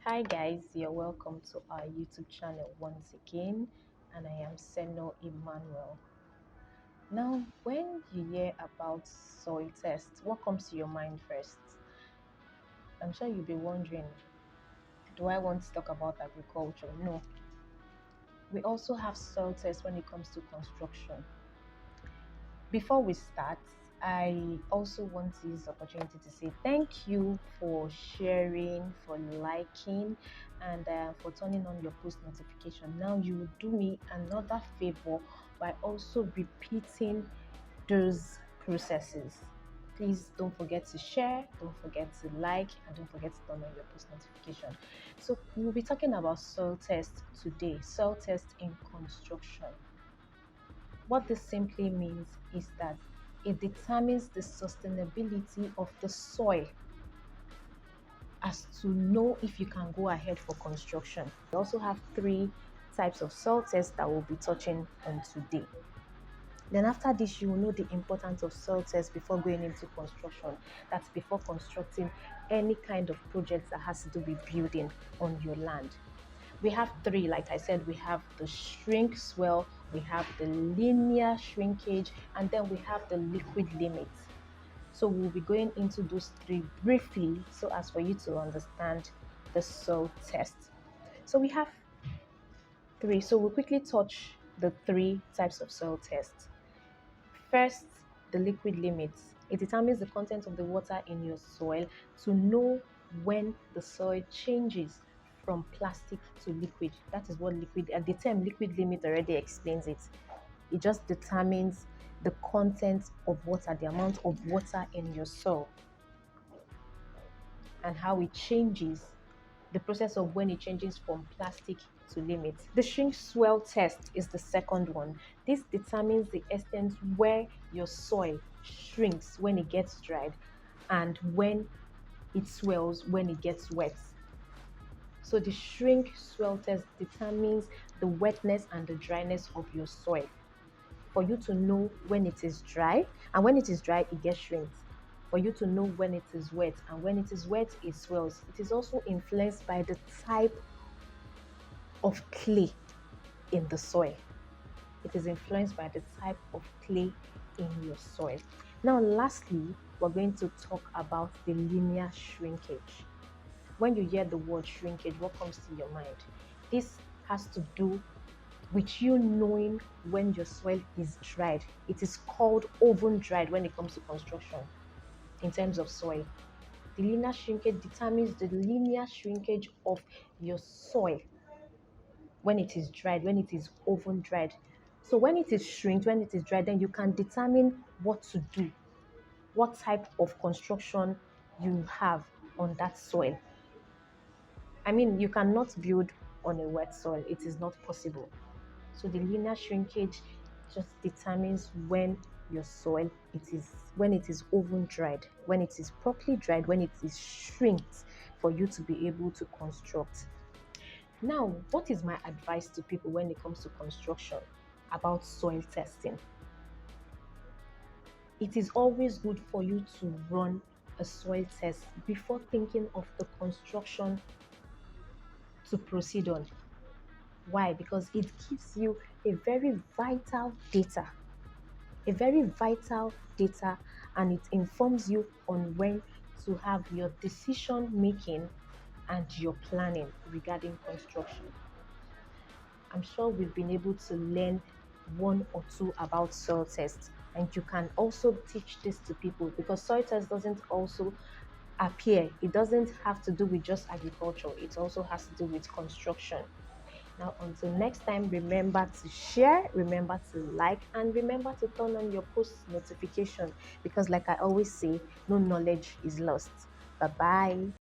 Hi guys, you're welcome to our YouTube channel once again, and I am Seno Emmanuel. Now, when you hear about soil test, what comes to your mind first? I'm sure you'll be wondering, do I want to talk about agriculture? No. We also have soil tests when it comes to construction. Before we start, I also want to use the opportunity to say thank you for sharing, for liking, and for turning on your post notification. Now you will do me another favor by also repeating those processes. Please don't forget to share, don't forget to like, and don't forget to turn on your post notification. So we'll be talking about soil test today, soil test in construction. What this simply means is that it determines the sustainability of the soil as to know if you can go ahead for construction. We also have three types of soil tests that we'll be touching on today. Then after this, you will know the importance of soil tests before going into construction. That's before constructing any kind of project that has to do with building on your land. We have three, like I said. We have the shrink swell, we have the linear shrinkage, and then we have the liquid limit. So we'll be going into those three briefly so as for you to understand the soil test. So we have three. So we'll quickly touch the three types of soil tests. First, the liquid limit. It determines the content of the water in your soil to know when the soil changes from plastic to liquid. That is what liquid, and the term liquid limit already explains it. It just determines the content of water, the amount of water in your soil, and how it changes, the process of when it changes from plastic to limit. The shrink swell test is the second one. This determines the extent where your soil shrinks when it gets dried and when it swells when it gets wet. So the shrink swell test determines the wetness and the dryness of your soil for you to know when it is dry, and when it is dry it gets shrinked, for you to know when it is wet, and when it is wet it swells. It is also influenced by the type of clay in the soil. It is influenced by the type of clay in your soil. Now lastly, we're going to talk about the linear shrinkage. When you hear the word shrinkage, what comes to your mind? This has to do with you knowing when your soil is dried. It is called oven dried when it comes to construction in terms of soil. The linear shrinkage determines the linear shrinkage of your soil when it is dried, when it is oven dried. So when it is shrinked, when it is dried, then you can determine what to do, what type of construction you have on that soil. I mean, you cannot build on a wet soil. It is not possible. So the linear shrinkage just determines when your soil when it is oven dried, when it is properly dried, when it is shrinked for you to be able to construct. Now, what is my advice to people when it comes to construction about soil testing? It is always good for you to run a soil test before thinking of the construction to proceed on. Why? Because it gives you a very vital data, and it informs you on when to have your decision making and your planning regarding construction. I'm sure we've been able to learn one or two about soil tests, and you can also teach this to people, because soil test doesn't also appear, it doesn't have to do with just agriculture, it also has to do with construction. Now, until next time, remember to share, remember to like, and remember to turn on your post notification, because like I always say, no knowledge is lost. Bye bye.